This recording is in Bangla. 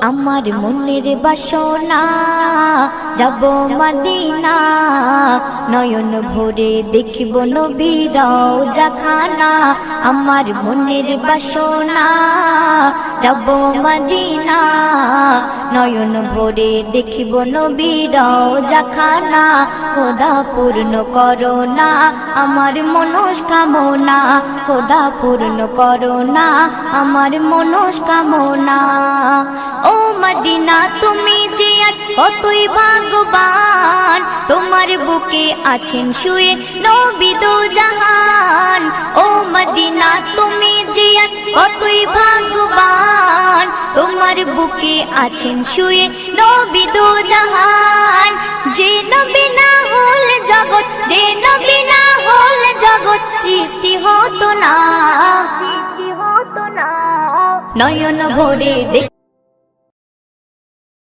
আমার মনের বাসনা যাব মদিনা, নয়ন ভরে দেখিব নবীর রওজাখানা। আমার মনের বাসনা যাব মদিনা, নয়ন ভরে দেখিব নবীর রওজাখানা। খোদা পূর্ণ করো না আমার মনস্কামনা, খোদা পূর্ণ করো না আমার মনস্কামনা। ও মদিনা তুমি যে কতই ভাগ্যবান, তোমার বুকে আছেন শুয়ে নবী দো জাহান। ও মদিনা তুমি যে কতই ভাগ্যবান, তোমার বুকে আছেন শুয়ে নবী দো জাহান। যে নবী না হল জগৎ, যে নবী না হল জগৎ সৃষ্টি হতো না। নয়ন ভরে